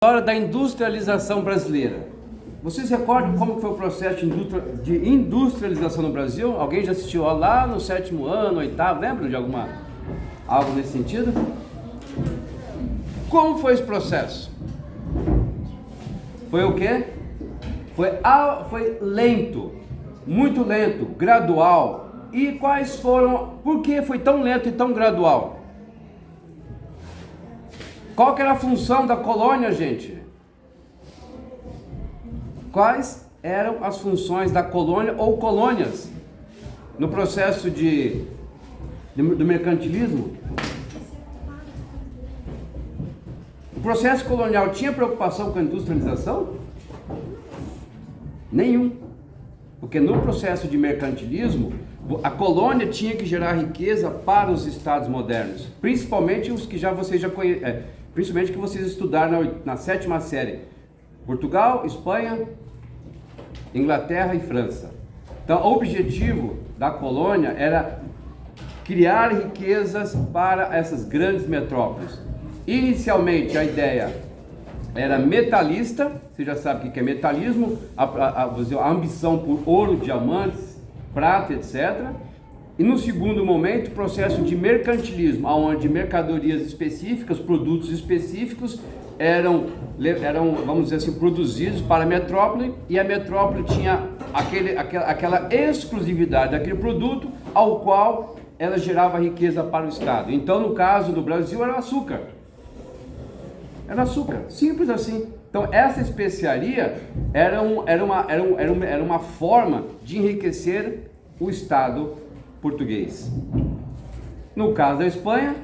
Hora da industrialização brasileira. Vocês recordam como foi o processo de industrialização no Brasil? Alguém já assistiu lá no 7º ano, 8º? Lembram de algo nesse sentido? Como foi esse processo? Foi o quê? Foi lento, muito lento, gradual. E quais foram... Por que foi tão lento e tão gradual? Qual que era a função da colônia, gente? Quais eram as funções da colônia ou colônias no processo do mercantilismo? O processo colonial tinha preocupação com a industrialização? Nenhum. Porque no processo de mercantilismo, a colônia tinha que gerar riqueza para os estados modernos, principalmente os que vocês já conhecem, principalmente que vocês estudaram na 7ª série: Portugal, Espanha, Inglaterra e França. Então, o objetivo da colônia era criar riquezas para essas grandes metrópoles. Inicialmente, a ideia era metalista. Você já sabe o que é metalismo, a ambição por ouro, diamantes, prata, etc. E no segundo momento, o processo de mercantilismo, onde mercadorias específicas, produtos específicos eram, vamos dizer assim, produzidos para a metrópole, e a metrópole tinha aquela exclusividade daquele produto ao qual ela gerava riqueza para o Estado. Então, no caso do Brasil, era açúcar. Era açúcar, simples assim. Então, essa especiaria era uma forma de enriquecer o Estado português. No caso da Espanha,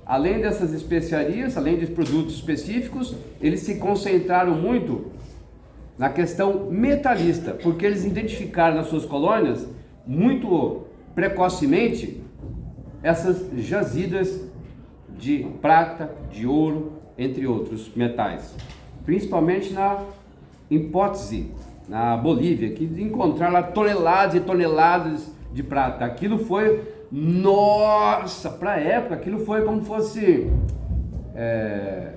além dessas especiarias, além de produtos específicos, eles se concentraram muito na questão metalista, porque eles identificaram nas suas colônias, muito precocemente, essas jazidas de prata, de ouro, entre outros metais. Principalmente em Potosí, na Bolívia, que encontraram lá toneladas e toneladas de prata. Aquilo foi, nossa, para a época, aquilo foi como fosse...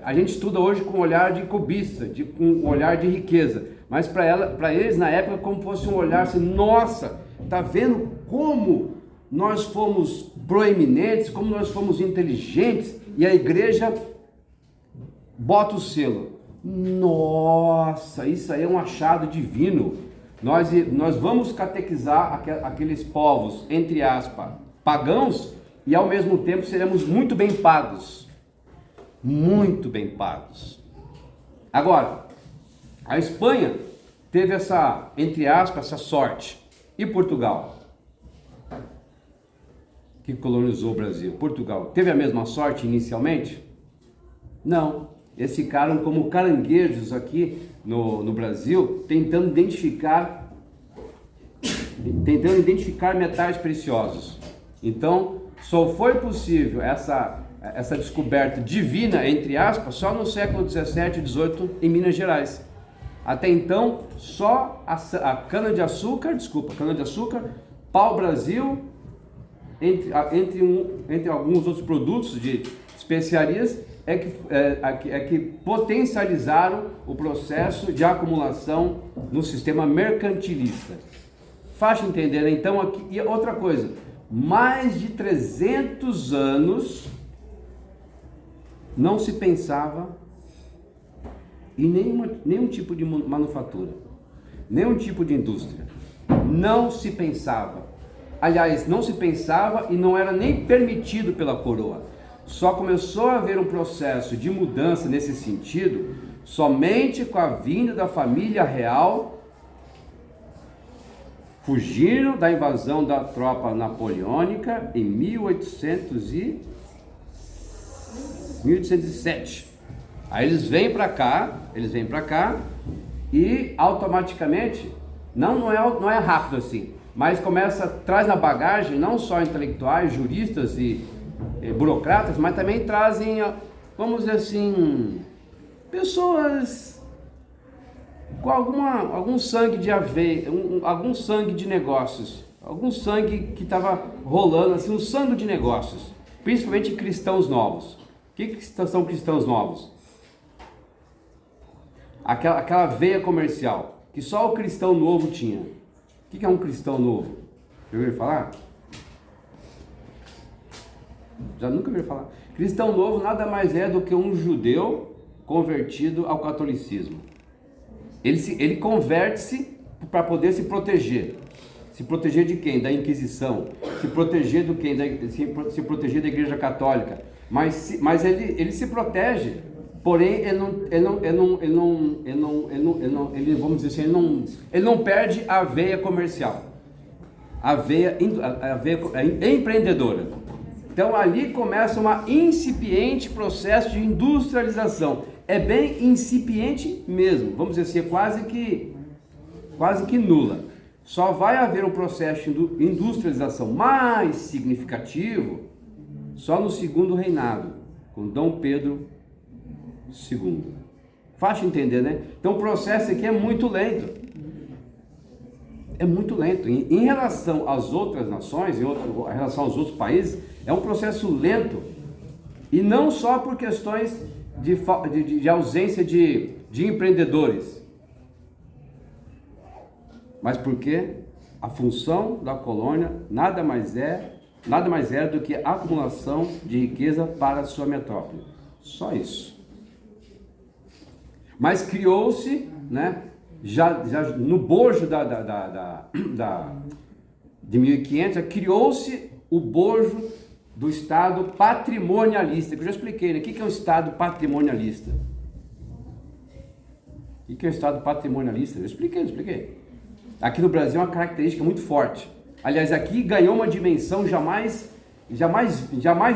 a gente estuda hoje com um olhar de cobiça, com um olhar de riqueza, mas para eles na época como fosse um olhar assim: nossa, tá vendo como nós fomos proeminentes, como nós fomos inteligentes, e a igreja bota o selo. Nossa, isso aí é um achado divino. Nós vamos catequizar aqueles povos, entre aspas, pagãos, e ao mesmo tempo seremos muito bem pagos. Muito bem pagos. Agora, a Espanha teve essa, entre aspas, essa sorte. E Portugal, que colonizou o Brasil? Portugal teve a mesma sorte inicialmente? Não. Eles ficaram como caranguejos aqui no Brasil, tentando identificar metais preciosos. Então, só foi possível essa descoberta divina, entre aspas, só no século 17 e 18 em Minas Gerais. Até então, só a cana-de-açúcar, pau-brasil, entre alguns outros produtos de especiarias, é que potencializaram o processo de acumulação no sistema mercantilista. Faz entender, né? Então, aqui, e outra coisa, mais de 300 anos não se pensava em nenhum tipo de manufatura, nenhum tipo de indústria. Não se pensava. Aliás, não se pensava e não era nem permitido pela coroa. Só começou a haver um processo de mudança nesse sentido somente com a vinda da família real, fugiram da invasão da tropa napoleônica em 1807. Aí eles vêm para cá e automaticamente, não é rápido assim, mas traz na bagagem não só intelectuais, juristas e burocratas, mas também trazem, vamos dizer assim, pessoas com algum sangue de aveia, algum sangue de negócios, algum sangue que estava rolando, assim, um sangue de negócios, principalmente cristãos novos. O que são cristãos novos? aquela veia comercial que só o cristão novo tinha. O que é um cristão novo? Já ouviu falar? Já nunca ouviu falar. Cristão novo nada mais é do que um judeu convertido ao catolicismo. Ele converte-se para poder se proteger. Se proteger de quem? Da Inquisição. Se proteger do quem? Se proteger da Igreja Católica. Mas ele se protege, porém vamos dizer assim, ele não perde a veia comercial, a veia empreendedora. Então ali começa um incipiente processo de industrialização. É bem incipiente mesmo, vamos dizer assim, quase que nula. Só vai haver um processo de industrialização mais significativo só no segundo reinado, com Dom Pedro II. Fácil entender, né? Então o processo aqui é muito lento. É muito lento. Em relação às outras nações, em relação aos outros países, é um processo lento. E não só por questões de ausência de empreendedores, mas porque a função da colônia nada mais era do que a acumulação de riqueza para a sua metrópole. Só isso. Mas criou-se, né, já no bojo de 1500, criou-se o bojo do Estado patrimonialista, que eu já expliquei, né? O que é um Estado patrimonialista? O que é um Estado patrimonialista? Eu expliquei. Aqui no Brasil é uma característica muito forte. Aliás, aqui ganhou uma dimensão jamais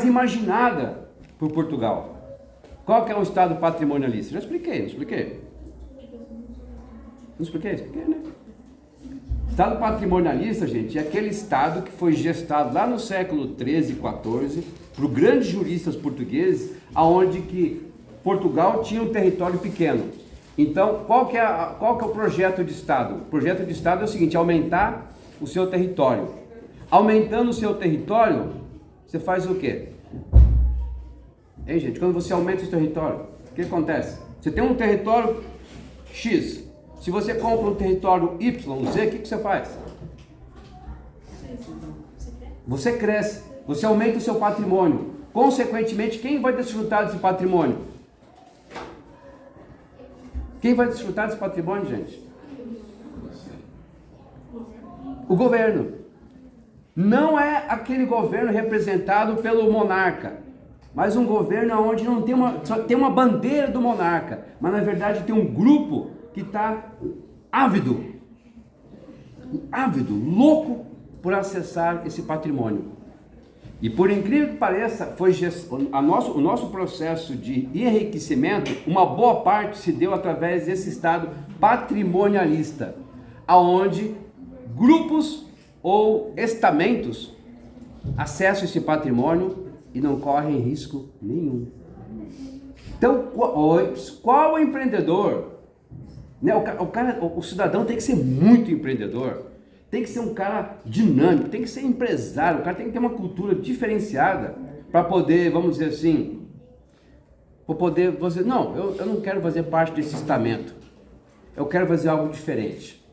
imaginada por Portugal. Qual que é um Estado patrimonialista? Já expliquei, não expliquei? Não expliquei? Expliquei, né? Estado patrimonialista, gente, é aquele Estado que foi gestado lá no século 13 e 14 por grandes juristas portugueses, aonde que Portugal tinha um território pequeno. Então, qual que é o projeto de Estado? O projeto de Estado é o seguinte: aumentar o seu território. Aumentando o seu território, você faz o quê? Hein, gente? Quando você aumenta o seu território, o que acontece? Você tem um território X. Se você compra um território Y, Z, o que você faz? Você cresce. Você aumenta o seu patrimônio. Consequentemente, quem vai desfrutar desse patrimônio? Quem vai desfrutar desse patrimônio, gente? O governo. Não é aquele governo representado pelo monarca, mas um governo onde não tem só tem uma bandeira do monarca, mas na verdade tem um grupo que está ávido, louco por acessar esse patrimônio. E por incrível que pareça, o nosso processo de enriquecimento, uma boa parte se deu através desse Estado patrimonialista, aonde grupos ou estamentos acessam esse patrimônio e não correm risco nenhum. Então, qual empreendedor? Né? O cidadão tem que ser muito empreendedor, tem que ser um cara dinâmico, tem que ser empresário, o cara tem que ter uma cultura diferenciada para poder, vamos dizer assim, para poder fazer, não, eu não quero fazer parte desse estamento, eu quero fazer algo diferente,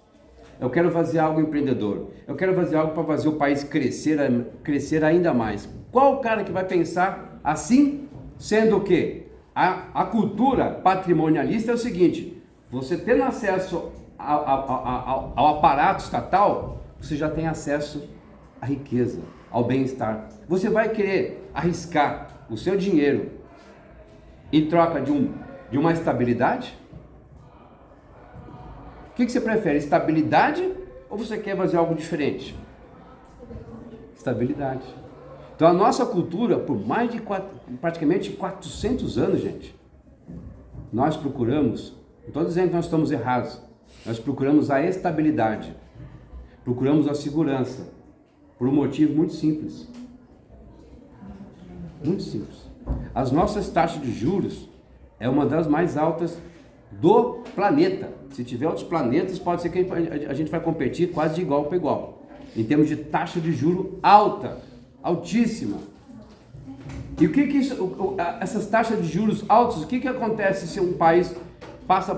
eu quero fazer algo empreendedor, eu quero fazer algo para fazer o país crescer ainda mais. Qual o cara que vai pensar assim, sendo o quê? A cultura patrimonialista é o seguinte: você tendo acesso ao aparato estatal, você já tem acesso à riqueza, ao bem-estar. Você vai querer arriscar o seu dinheiro em troca de uma estabilidade? O que você prefere, estabilidade ou você quer fazer algo diferente? Estabilidade. Então a nossa cultura, por mais de praticamente 400 anos, gente, nós procuramos, não estou dizendo que nós estamos errados, nós procuramos a estabilidade, procuramos a segurança, por um motivo muito simples. Muito simples. As nossas taxas de juros é uma das mais altas do planeta. Se tiver outros planetas, pode ser que a gente vai competir quase de igual para igual, em termos de taxa de juros altíssima. E o que isso, essas taxas de juros altas, o que acontece se um país passa,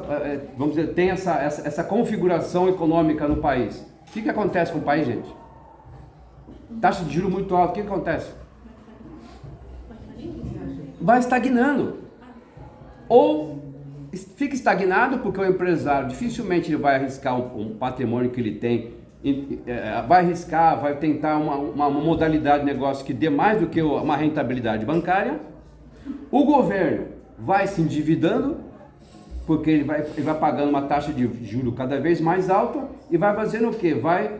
vamos dizer, tem essa configuração econômica no país. O que acontece com o país, gente? Taxa de juros muito alta, o que acontece? Vai estagnando. Ou fica estagnado porque o empresário dificilmente ele vai arriscar um patrimônio que ele tem, vai arriscar, vai tentar uma modalidade de negócio que dê mais do que uma rentabilidade bancária. O governo vai se endividando, porque ele vai pagando uma taxa de juros cada vez mais alta e vai fazendo o quê? Vai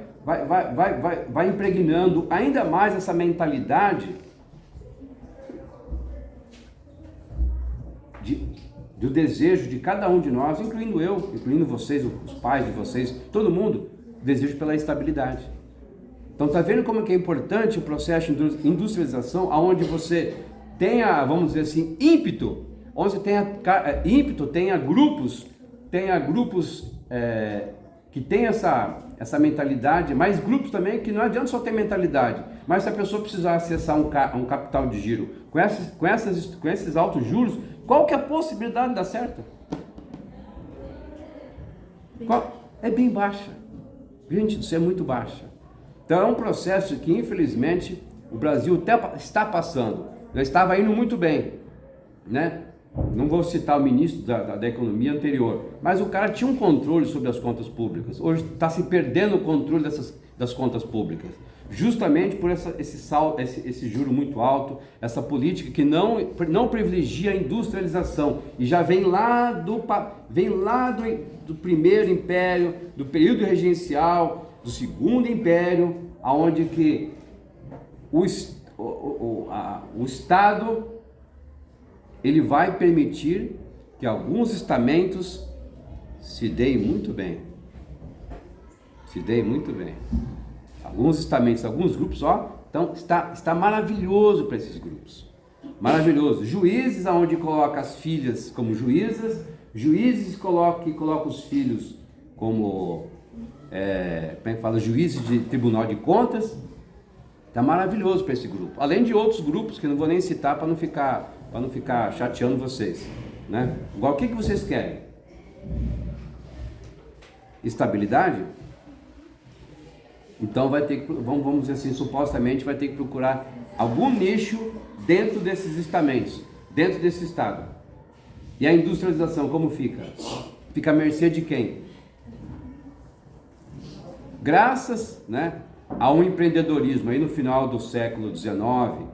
impregnando ainda mais essa mentalidade do desejo de cada um de nós, incluindo eu, incluindo vocês, os pais de vocês, todo mundo, desejo pela estabilidade. Então tá vendo como que é importante o processo de industrialização, onde você tenha, vamos dizer assim, ímpeto, onde tenha grupos que tem essa mentalidade, mas grupos também que não adianta só ter mentalidade, mas se a pessoa precisar acessar um capital de giro com esses altos juros, qual que é a possibilidade de dar certo? É bem baixa. Gente, isso é muito baixa. Então é um processo que infelizmente o Brasil até está passando. Já estava indo muito bem, né? Não vou citar o ministro da economia anterior, mas o cara tinha um controle sobre as contas públicas. Hoje está se perdendo o controle das contas públicas, justamente por esse juro muito alto, essa política que não privilegia a industrialização e já vem lá do primeiro império, do período regencial, do segundo império, aonde que o Estado ele vai permitir que alguns estamentos se deem muito bem. Alguns estamentos, alguns grupos, então está maravilhoso para esses grupos. Maravilhoso. Juízes, aonde coloca as filhas como juízas, juízes que coloca os filhos como, juízes de tribunal de contas. Está maravilhoso para esse grupo. Além de outros grupos que eu não vou nem citar para não ficar chateando vocês, né? Igual, o que vocês querem? Estabilidade? Então vamos dizer assim, supostamente vai ter que procurar algum nicho dentro desses estamentos, dentro desse estado. E a industrialização como fica? Fica à mercê de quem? Graças, né, a um empreendedorismo aí no final do século XIX,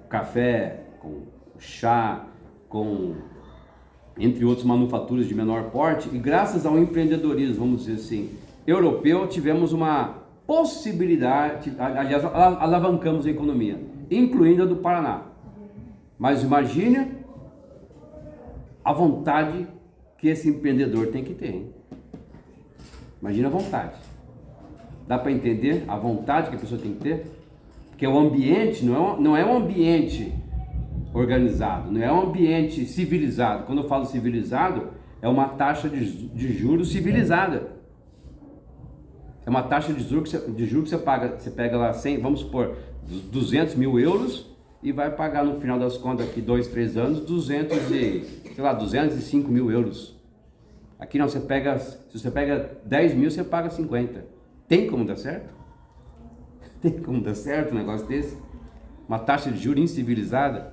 café, com chá, entre outras manufaturas de menor porte, e graças ao empreendedorismo, vamos dizer assim, europeu, tivemos uma possibilidade, aliás, alavancamos a economia, incluindo a do Paraná. Mas imagine a vontade que esse empreendedor tem que ter, hein? Imagina a vontade. Dá para entender a vontade que a pessoa tem que ter? Porque o ambiente não é um ambiente organizado, não é um ambiente civilizado. Quando eu falo civilizado, é uma taxa de juros civilizada. É uma taxa de juros que você pega lá 100, vamos supor, 200 mil euros e vai pagar no final das contas aqui 2, 3 anos 205 mil euros. Aqui não, se você pega 10 mil, você paga 50. Tem como dar certo? Tem como dar certo um negócio desse? Uma taxa de juros incivilizada?